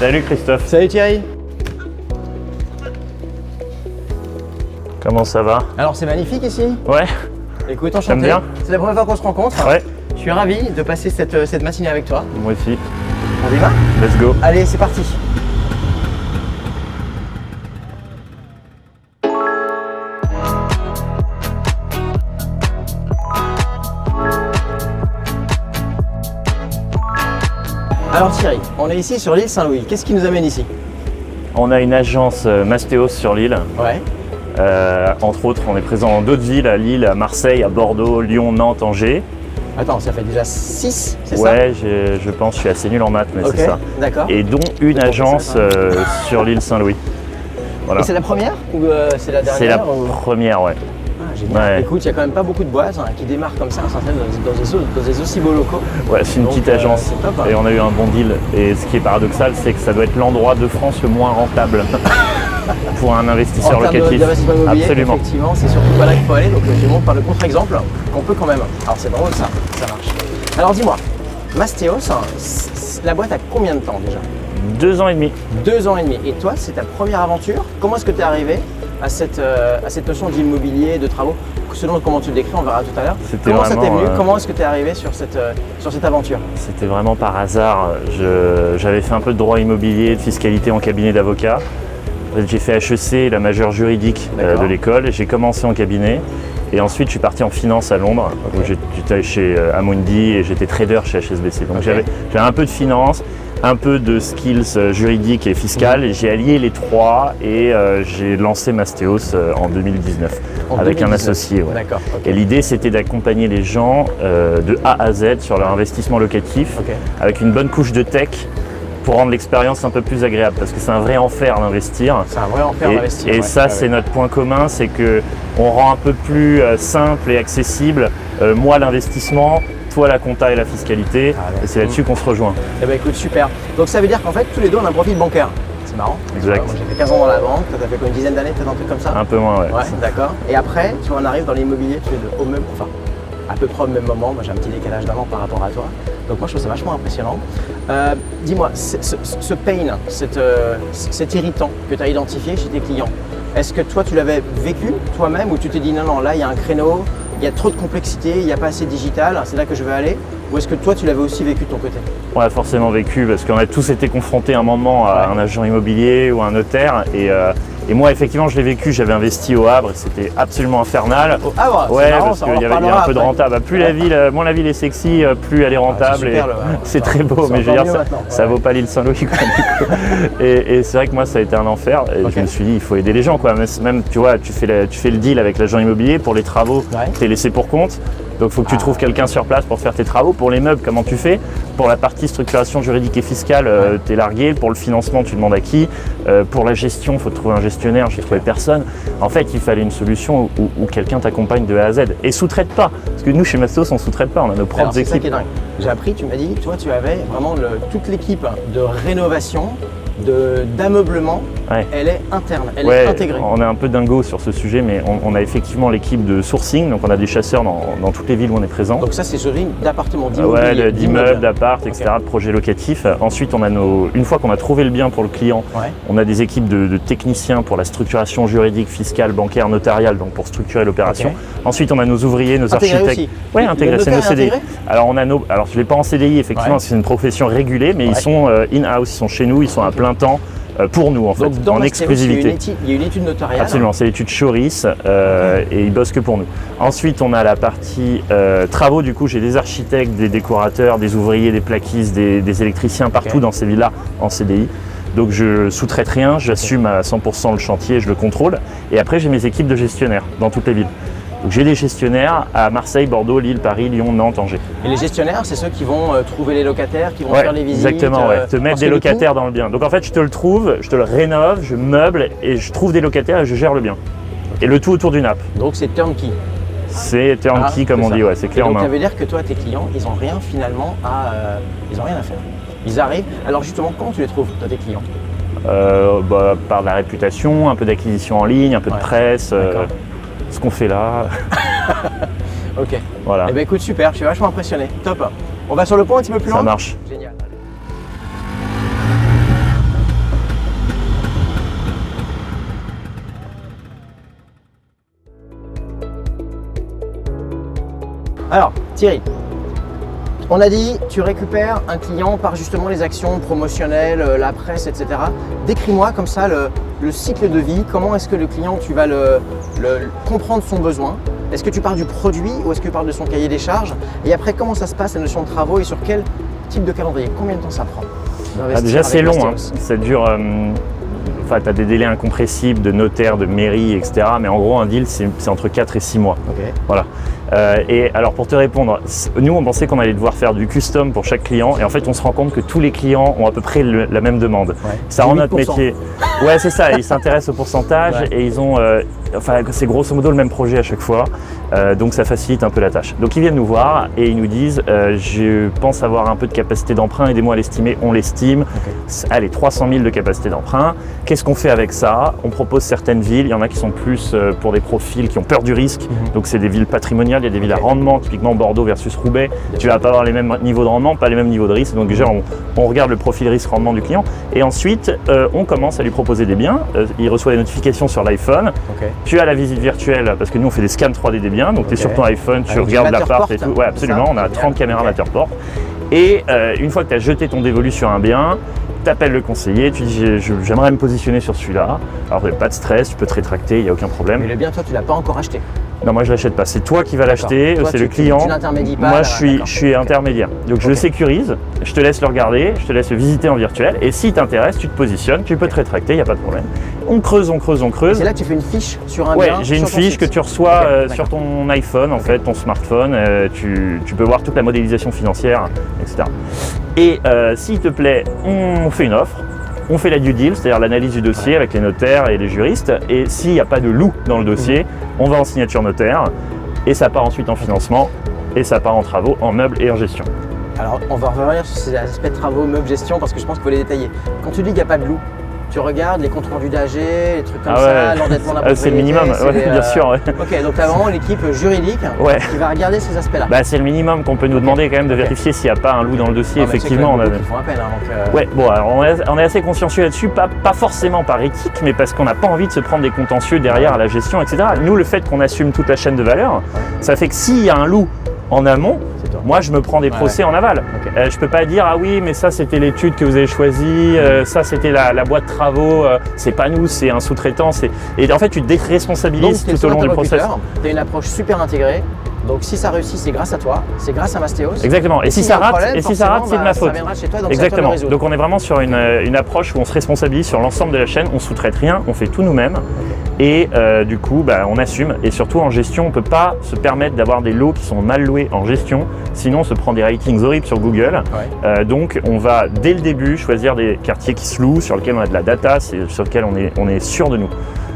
Salut Christophe. Salut Thierry. Comment ça va? Alors c'est magnifique ici. Ouais. Écoute, enchanté. T'aimes bien? C'est la première fois qu'on se rencontre. Ouais. Je suis ravi de passer cette matinée avec toi. Moi aussi. On y va? Let's go. Allez, c'est parti. Alors Thierry, on est ici sur l'île Saint-Louis. Qu'est-ce qui nous amène ici? On a une agence Mastéos sur l'île. Ouais. Entre autres, on est présent dans d'autres villes, à Lille, à Marseille, à Bordeaux, Lyon, Nantes, Angers. Attends, ça fait déjà 6, c'est ça? Ouais, je pense, je suis assez nul en maths, mais Ok, c'est ça. d'accord. Et dont une agence sur l'île Saint-Louis. Voilà. Et c'est la première ou c'est la dernière? C'est la ou... première, ouais. Ah, génial. Ouais. Écoute, il y a quand même pas beaucoup de boîtes qui démarrent comme ça, dans des aussi beaux locaux. Ouais, c'est une Donc, petite agence c'est top, hein. et on a eu un bon deal. Et ce qui est paradoxal, c'est que ça doit être l'endroit de France le moins rentable pour un investisseur En termes locatif. d'investissement immobilier, Absolument. effectivement, c'est surtout pas là qu'il faut aller. Donc je montre par le contre-exemple qu'on peut quand même. Alors c'est drôle ça marche. Alors dis-moi, Mastéos, la boîte a combien de temps déjà? 2 ans et demi. 2 ans et demi. Et toi, c'est ta première aventure. Comment est-ce que tu es arrivé à cette notion d'immobilier, de travaux? Selon comment tu le décris, on verra tout à l'heure. Comment ça t'est venu? Comment est-ce que tu es arrivé sur cette aventure? C'était vraiment par hasard. J'avais fait un peu de droit immobilier, de fiscalité en cabinet d'avocat. J'ai fait HEC, la majeure juridique de l'école. J'ai commencé en cabinet. Et ensuite, je suis parti en finance à Londres. Okay. J'étais chez Amundi et j'étais trader chez HSBC. Donc j'avais un peu de finance, un peu de skills juridiques et fiscales. Et j'ai allié les trois et j'ai lancé Mastéos en 2019 avec un associé. Ouais. D'accord. Okay. Et l'idée, c'était d'accompagner les gens de A à Z sur leur investissement locatif avec une bonne couche de tech pour rendre l'expérience un peu plus agréable, parce que c'est un vrai enfer d'investir. C'est un vrai enfer d'investir. Et ça, c'est notre point commun, c'est qu'on rend un peu plus simple et accessible, moi l'investissement, toi la compta et la fiscalité, et c'est là-dessus qu'on se rejoint. Eh bien écoute, super. Donc ça veut dire qu'en fait, tous les deux, on a un profil bancaire. C'est marrant. Exact. Moi, j'ai fait 15 ans dans la banque, toi, tu as fait quoi, une dizaine d'années, peut-être un truc comme ça? Un peu moins, ouais. Ouais, d'accord. Et après, tu vois, on arrive dans l'immobilier, tu es au même, enfin, à peu près au même moment. Moi, j'ai un petit décalage d'un an par rapport à toi. Donc moi, je trouve ça vachement impressionnant. Dis-moi, ce pain, cet irritant que tu as identifié chez tes clients, est-ce que toi, tu l'avais vécu toi-même ou tu t'es dit non, là, il y a un créneau, il y a trop de complexité, il n'y a pas assez de digital, c'est là que je veux aller? Ou est-ce que toi, tu l'avais aussi vécu de ton côté? On l'a forcément vécu parce qu'on a tous été confrontés à un moment à un agent immobilier ou à un notaire. Et moi, effectivement, je l'ai vécu. J'avais investi au Havre et c'était absolument infernal. Au Havre? Ouais, marrant, parce qu'il y avait un peu de rentable. Plus moins la ville est sexy, plus elle est rentable. C'est très beau, mais je veux dire, ça vaut pas l'île Saint-Louis. Et c'est vrai que moi, ça a été un enfer. Et je me suis dit, il faut aider les gens, quoi. Même, tu vois, tu fais le deal avec l'agent immobilier pour les travaux. Tu es laissé pour compte. Donc il faut que tu trouves quelqu'un sur place pour faire tes travaux. Pour les meubles, comment tu fais? Pour la partie structuration juridique et fiscale, tu es largué. Pour le financement, tu demandes à qui? Pour la gestion, il faut trouver un gestionnaire. J'ai trouvé personne. En fait, il fallait une solution où quelqu'un t'accompagne de A à Z. Et sous-traite pas. Parce que nous, chez Mastéos, on sous-traite pas. On a nos propres équipes. C'est ça qui est dingue. J'ai appris, tu m'as dit, toi, tu avais vraiment toute l'équipe de rénovation, d'ameublement, elle est interne, elle est intégrée. On est un peu dingo sur ce sujet, mais on a effectivement l'équipe de sourcing, donc on a des chasseurs dans toutes les villes où on est présent. Donc ça, c'est sourcing d'appartements, d'immobilier, d'immeubles, d'appart, etc., de projets locatifs. Ensuite, on a une fois qu'on a trouvé le bien pour le client, on a des équipes de techniciens pour la structuration juridique, fiscale, bancaire, notariale, donc pour structurer l'opération. Ensuite, on a nos ouvriers, nos architectes. Oui, intégrés, c'est nos CDI. Alors je ne l'ai pas en CDI, effectivement, c'est une profession régulée, mais ils sont in-house, ils sont chez nous, ils sont à plein temps pour nous, en fait, en exclusivité. Il y a une étude notariale. Absolument, c'est l'étude Choris et ils bossent que pour nous. Ensuite, on a la partie travaux, du coup, j'ai des architectes, des décorateurs, des ouvriers, des plaquistes, des électriciens partout dans ces villas en CDI. Donc je sous-traite rien, j'assume à 100% le chantier, je le contrôle. Et après, j'ai mes équipes de gestionnaires dans toutes les villes. Donc j'ai des gestionnaires à Marseille, Bordeaux, Lille, Paris, Lyon, Nantes, Angers. Et les gestionnaires, c'est ceux qui vont trouver les locataires, qui vont faire les visites. Exactement, te mettre des locataires dans le bien. Donc en fait, je te le trouve, je te le rénove, je meuble et je trouve des locataires et je gère le bien. Et le tout autour d'une app. Donc c'est turnkey. C'est turnkey comme on dit, c'est clé en main. Donc ça veut dire que toi, tes clients, ils n'ont rien finalement ils n'ont rien à faire. Ils arrivent. Alors justement, comment tu les trouves, toi, tes clients? Par la réputation, un peu d'acquisition en ligne, un peu de presse. Ce qu'on fait là. Ok. Voilà. Eh bien écoute, super, je suis vachement impressionné. Top. On va sur le pont un petit peu plus loin? Ça marche. Génial. Alors Thierry, on a dit tu récupères un client par justement les actions promotionnelles, la presse, etc. Décris-moi comme ça le cycle de vie. Comment est-ce que le client, tu vas comprendre son besoin? Est-ce que tu parles du produit ou est-ce que tu parles de son cahier des charges? Et après, comment ça se passe la notion de travaux et sur quel type de calendrier? Combien de temps ça prend? Déjà, c'est long, hein. Ça dure. Enfin, tu as des délais incompressibles de notaire, de mairie, etc. Mais en gros, un deal, c'est entre 4 et 6 mois. Okay. Voilà. Et alors, pour te répondre, nous, on pensait qu'on allait devoir faire du custom pour chaque client. Et en fait, on se rend compte que tous les clients ont à peu près la même demande. Ouais. Ça rend notre métier. Ouais, c'est ça. Ils s'intéressent au pourcentage et ils ont. Enfin, c'est grosso modo le même projet à chaque fois. Donc, ça facilite un peu la tâche. Donc, ils viennent nous voir et ils nous disent je pense avoir un peu de capacité d'emprunt. Aidez-moi à l'estimer. On l'estime. Okay. Allez, 300 000 de capacité d'emprunt. Qu'est-ce qu'on fait avec ça? On propose certaines villes. Il y en a qui sont plus pour des profils qui ont peur du risque. Donc, c'est des villes patrimoniales. Il y a des villes à rendement, typiquement Bordeaux versus Roubaix. Tu vas pas avoir les mêmes niveaux de rendement, pas les mêmes niveaux de risque. Donc déjà, on regarde le profil risque-rendement du client. Et ensuite, on commence à lui proposer des biens. Il reçoit des notifications sur l'iPhone. Okay. Tu as la visite virtuelle, parce que nous, on fait des scans 3D des biens. Donc tu es sur ton iPhone, tu regardes l'appart et tout. Ouais, absolument. On a 30 caméras Matterport. Et une fois que tu as jeté ton dévolu sur un bien, tu appelles le conseiller, tu dis j'aimerais me positionner sur celui-là. Alors pas de stress, tu peux te rétracter, il n'y a aucun problème. Mais le bien, toi, tu ne l'as pas encore acheté? Non, moi je ne l'achète pas, c'est toi qui vas l'acheter, c'est le client. Tu n'intermédies pas? Moi je suis intermédiaire. Donc je le sécurise, je te laisse le regarder, je te laisse le visiter en virtuel. Et si t'intéresse, tu te positionnes, tu peux te rétracter, il n'y a pas de problème. On creuse, on creuse, on creuse. C'est là que tu fais une fiche sur un bien? Ouais, j'ai une fiche que tu reçois sur ton iPhone, en fait, ton smartphone. Tu peux voir toute la modélisation financière, etc. Et s'il te plaît, on fait une offre. On fait la due deal, c'est-à-dire l'analyse du dossier avec les notaires et les juristes. Et s'il n'y a pas de loup dans le dossier, on va en signature notaire. Et ça part ensuite en financement. Et ça part en travaux, en meubles et en gestion. Alors, on va revenir sur ces aspects de travaux, meubles, gestion, parce que je pense qu'il faut les détailler. Quand tu dis qu'il n'y a pas de loup, tu regardes les comptes rendus d'AG, les trucs comme ça, l'endettement d'un c'est le minimum, bien sûr. Ouais. Ok, donc tu as vraiment l'équipe juridique qui va regarder ces aspects-là. Bah, c'est le minimum qu'on peut nous demander quand même de vérifier s'il n'y a pas un loup dans le dossier. Non, effectivement, ils font appel. Hein, Ouais, bon, alors on est assez consciencieux là-dessus, pas forcément par éthique, mais parce qu'on n'a pas envie de se prendre des contentieux derrière à la gestion, etc. Nous, le fait qu'on assume toute la chaîne de valeur, ça fait que s'il y a un loup en amont, moi je me prends des procès en aval. Okay. Je peux pas dire ah oui mais ça c'était l'étude que vous avez choisie, ça c'était la boîte de travaux, c'est pas nous, c'est un sous-traitant. Et en fait tu te déresponsabilises tout au long du process. Tu as une approche super intégrée. Donc si ça réussit, c'est grâce à toi, c'est grâce à Mastéos. Exactement. Et si ça rate, c'est de ma faute. Ça viendra chez toi, donc exactement. Donc on est vraiment sur une approche où on se responsabilise sur l'ensemble de la chaîne, on sous-traite rien, on fait tout nous-mêmes. Et du coup, on assume. Et surtout en gestion, on ne peut pas se permettre d'avoir des lots qui sont mal loués en gestion. Sinon, on se prend des ratings horribles sur Google. Donc, on va dès le début choisir des quartiers qui se louent, sur lesquels on a de la data, sur lesquels on est sûr de nous.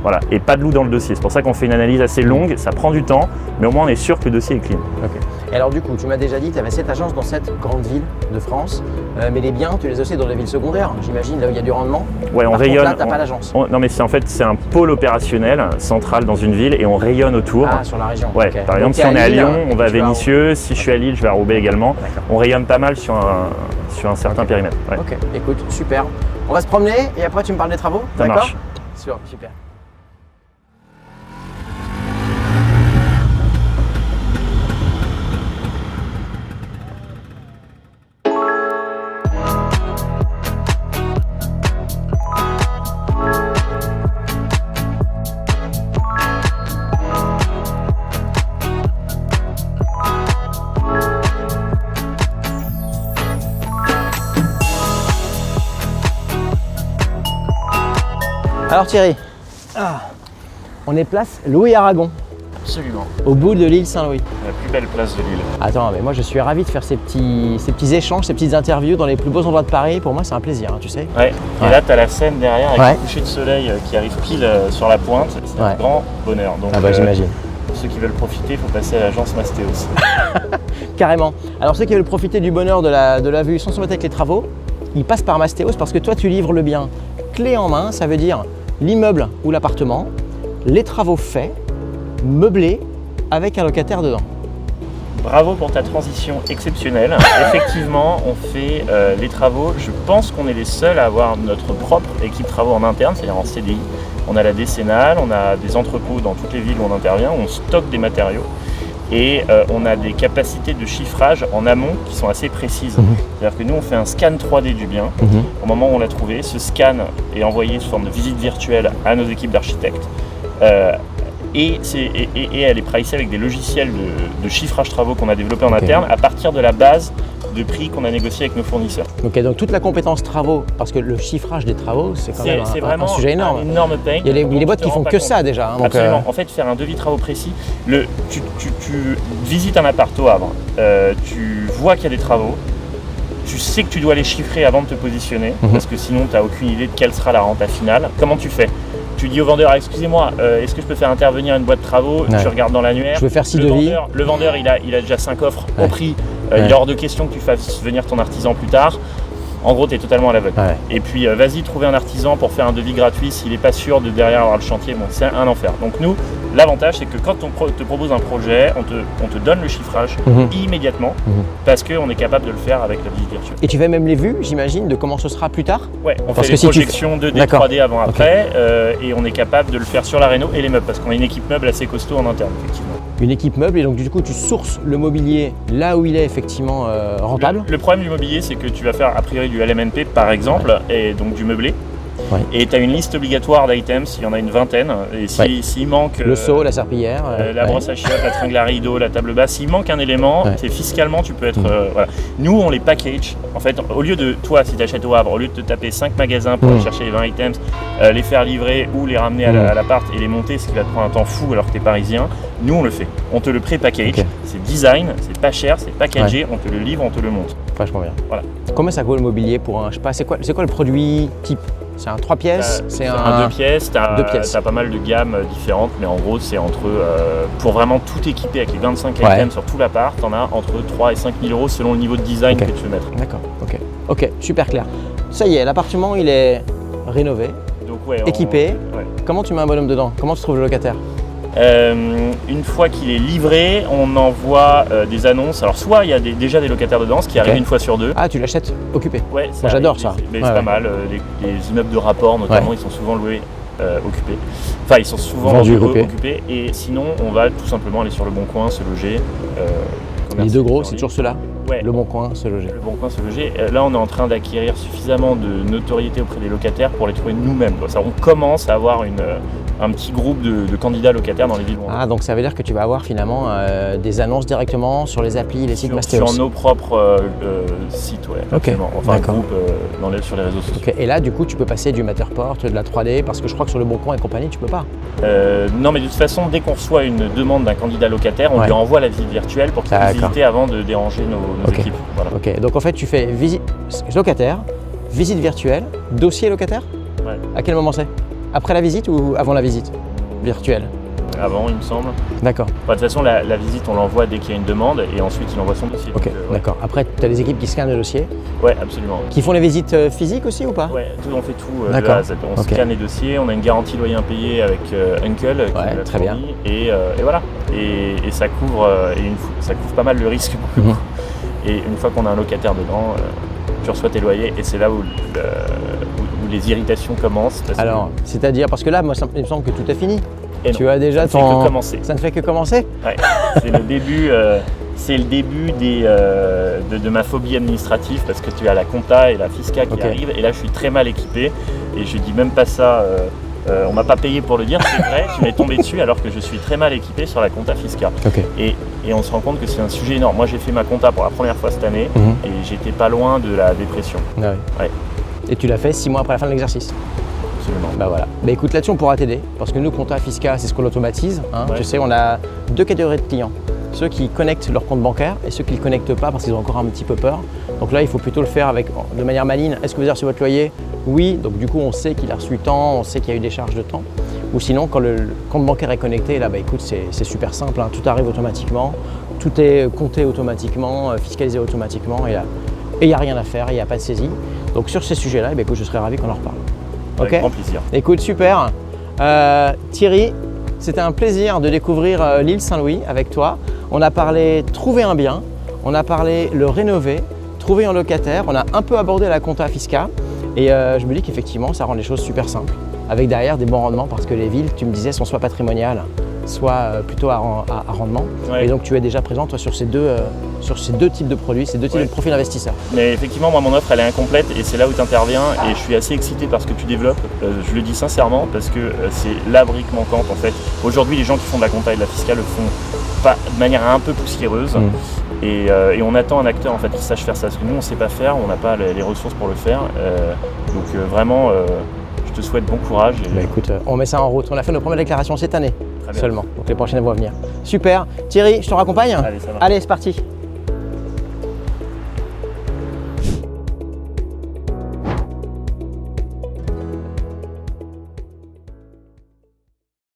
Voilà, et pas de loup dans le dossier. C'est pour ça qu'on fait une analyse assez longue, ça prend du temps, mais au moins on est sûr que le dossier est clean. Okay. Et alors du coup, tu m'as déjà dit que tu avais 7 agences dans cette grande ville de France, mais les biens, tu les as aussi dans les villes secondaires, j'imagine, là où il y a du rendement. Ouais, on rayonne. Contre, là, tu n'as pas d'agence. Non, mais c'est un pôle opérationnel central dans une ville et on rayonne autour. Ah, sur la région. Ouais, okay. Par exemple, si on est à Lyon, on va à Vénissieux. Si je suis à Lille, je vais à Roubaix également. On rayonne pas mal sur un certain périmètre. Ouais. Ok, écoute, super. On va se promener et après tu me parles des travaux. Ça marche. Super. Alors Thierry, on est place Louis Aragon. Absolument. Au bout de l'île Saint-Louis. La plus belle place de l'île. Attends, mais moi je suis ravi de faire ces petits échanges, ces petites interviews dans les plus beaux endroits de Paris. Pour moi c'est un plaisir, hein, tu sais. Ouais. Et là tu as la Seine derrière avec le coucher de soleil qui arrive pile sur la pointe. C'est un grand bonheur. Donc, j'imagine. Pour ceux qui veulent profiter, il faut passer à l'agence Mastéos. Carrément. Alors ceux qui veulent profiter du bonheur de la vue sans se mettre avec les travaux, ils passent par Mastéos parce que toi tu livres le bien clé en main, ça veut dire l'immeuble ou l'appartement, les travaux faits, meublés, avec un locataire dedans. Bravo pour ta transition exceptionnelle. Effectivement, on fait les travaux. Je pense qu'on est les seuls à avoir notre propre équipe travaux en interne, c'est-à-dire en CDI. On a la décennale, on a des entrepôts dans toutes les villes où on intervient, on stocke des matériaux. Et on a des capacités de chiffrage en amont qui sont assez précises. C'est-à-dire que nous, on fait un scan 3D du bien. Au moment où on l'a trouvé, ce scan est envoyé sous forme de visite virtuelle à nos équipes d'architectes. Et elle est pricée avec des logiciels de chiffrage travaux qu'on a développés en interne à partir de la base de prix qu'on a négocié avec nos fournisseurs. Ok, donc toute la compétence travaux, parce que le chiffrage des travaux, c'est quand même un sujet énorme. Un énorme pain. Il y a des boîtes qui font que ça déjà. Hein, absolument. En fait, faire un devis travaux précis, tu visites un appart au Havre, tu vois qu'il y a des travaux, tu sais que tu dois les chiffrer avant de te positionner, parce que sinon tu n'as aucune idée de quelle sera la renta finale. Comment tu fais ? Tu dis au vendeur, excusez-moi, est-ce que je peux faire intervenir une boîte de travaux ? Tu regardes dans l'annuaire. Je veux faire 6 devis. Le vendeur, il a déjà 5 offres au prix. Il est hors de question que tu fasses venir ton artisan plus tard. En gros, tu es totalement à l'aveugle. Et puis, vas-y, trouver un artisan pour faire un devis gratuit s'il n'est pas sûr de derrière avoir le chantier. Bon, c'est un enfer. Donc nous, l'avantage, c'est que quand on te propose un projet, on te donne le chiffrage immédiatement parce qu'on est capable de le faire avec la visite virtuelle. Et tu fais même les vues, j'imagine, de comment ce sera plus tard ? Ouais, on fait les projections 2D, 3D avant-après et on est capable de le faire sur la réno et les meubles parce qu'on a une équipe meuble assez costaud en interne, effectivement. Une équipe meuble et donc du coup tu sources le mobilier là où il est effectivement rentable. Le problème du mobilier, c'est que tu vas faire a priori du LMNP par exemple et donc du meublé. Et tu as une liste obligatoire d'items, il y en a une vingtaine. Et s'il manque. Le seau, la serpillière. La brosse à chiottes, la tringle à rideau, la table basse, s'il manque un élément, c'est fiscalement, tu peux être. Voilà. Nous, on les package. En fait, au lieu de toi, si tu achètes au Havre, au lieu de te taper 5 magasins pour aller chercher les 20 items, les faire livrer ou les ramener à l'appart et les monter, ce qui va te prendre un temps fou alors que tu es parisien, nous, on le fait. On te le pré-package. C'est design, c'est pas cher, c'est packagé, on te le livre, on te le monte. Vachement bien. Voilà. Combien ça vaut le mobilier pour un. Je sais pas, c'est quoi le produit type ? C'est un 3 pièces, c'est un 2 pièces, tu as pas mal de gammes différentes, mais en gros c'est entre, pour vraiment tout équiper avec les 25 items sur tout l'appart, tu en as entre 3 et 5 000 € selon le niveau de design que tu veux mettre. D'accord, ok, super clair. Ça y est, l'appartement il est rénové, donc, équipé. Comment tu mets un bonhomme dedans ? Comment tu trouves le locataire ? Une fois qu'il est livré, on envoie des annonces. Alors soit il y a déjà des locataires dedans, ce qui arrive une fois sur deux. Ah, tu l'achètes occupé ? Ouais, moi j'adore ça. C'est pas mal. Les immeubles de rapport notamment, ils sont souvent loués occupés. Enfin, ils sont souvent vendus occupés. Et sinon, on va tout simplement aller sur Le Bon Coin, se loger. Les deux gros, c'est toujours ceux-là ? Ouais. Le Bon Coin, se loger. Le Bon Coin, se loger. Là, on est en train d'acquérir suffisamment de notoriété auprès des locataires pour les trouver nous-mêmes. On commence à avoir un petit groupe de candidats locataires dans les villes. Ah, donc ça veut dire que tu vas avoir finalement des annonces directement sur les applis, les sites Mastéos. Sur nos propres sites, Enfin, un groupe sur les réseaux sociaux. Et là, du coup, tu peux passer du Matterport, de la 3D, parce que je crois que sur Le Bon Coin et compagnie, tu peux pas. Non, mais de toute façon, dès qu'on reçoit une demande d'un candidat locataire, on lui envoie la visite virtuelle pour qu'il puisse visiter avant de déranger nos équipes. Voilà. Ok, donc en fait, tu fais visite locataire, visite virtuelle, dossier locataire. À quel moment c'est ? Après la visite ou avant la visite virtuelle ? Avant, il me semble. D'accord. De toute façon, la visite, on l'envoie dès qu'il y a une demande et ensuite, il envoie son dossier. Ok, d'accord. Après, tu as des équipes qui scannent le dossier ? Oui, absolument. Qui font les visites physiques aussi ou pas ? Oui, on fait tout de A à Z. On scanne les dossiers, on a une garantie loyer impayé avec Uncle qui très bien. Et voilà. Et ça couvre pas mal le risque pour le coup. Et une fois qu'on a un locataire dedans, tu reçois tes loyers et c'est là où les irritations commencent. Alors, c'est-à-dire, parce que là, moi, il me semble que tout est fini. Et tu as déjà ça ne fait que commencer. Ça ne fait que commencer ? Ouais, c'est le début. C'est le début de ma phobie administrative parce que tu as la compta et la fisca qui arrivent et là je suis très mal équipé et je dis même pas ça. On m'a pas payé pour le dire, c'est vrai, tu m'es tombé dessus alors que je suis très mal équipé sur la compta fiscale. Et on se rend compte que c'est un sujet énorme. Moi j'ai fait ma compta pour la première fois cette année et j'étais pas loin de la dépression. Et tu l'as fait 6 mois après la fin de l'exercice ? Absolument. Bah voilà. Bah écoute, là-dessus on pourra t'aider parce que nous, compta fiscal, c'est ce qu'on automatise. Tu sais, on a 2 catégories de clients. Ceux qui connectent leur compte bancaire et ceux qui ne le connectent pas parce qu'ils ont encore un petit peu peur. Donc là, il faut plutôt le faire de manière maligne. Est-ce que vous avez reçu votre loyer ? Oui. Donc du coup, on sait qu'il a reçu tant, on sait qu'il y a eu des charges de temps. Ou sinon, quand le compte bancaire est connecté, là, bah écoute, c'est super simple. Tout arrive automatiquement, tout est compté automatiquement, fiscalisé automatiquement et il n'y a rien à faire, il n'y a pas de saisie. Donc sur ces sujets-là, bah, écoute, je serais ravi qu'on en reparle. Avec grand plaisir. Écoute, super. Thierry, c'était un plaisir de découvrir l'île Saint-Louis avec toi. On a parlé trouver un bien, on a parlé le rénover, trouver un locataire, on a un peu abordé la compta fisca et je me dis qu'effectivement ça rend les choses super simples avec derrière des bons rendements parce que les villes, tu me disais, sont soit patrimoniales, soit plutôt à rendement. Ouais. Et donc tu es déjà présent toi sur ces deux types de produits, ces deux types de profils investisseurs. Mais effectivement, moi mon offre elle est incomplète et c'est là où tu interviens et je suis assez excité par ce que tu développes. Je le dis sincèrement parce que c'est la brique manquante en fait. Aujourd'hui les gens qui font de la compta et de la fiscale le font pas de manière un peu poussiéreuse. Et on attend un acteur en fait qui sache faire ça, parce que nous on ne sait pas faire, on n'a pas les ressources pour le faire. Donc vraiment, je te souhaite bon courage. Bah écoute, on met ça en route. On a fait nos premières déclarations cette année seulement, donc les prochaines vont venir. Super. Thierry, je te raccompagne? Allez, ça marche. Allez, c'est parti.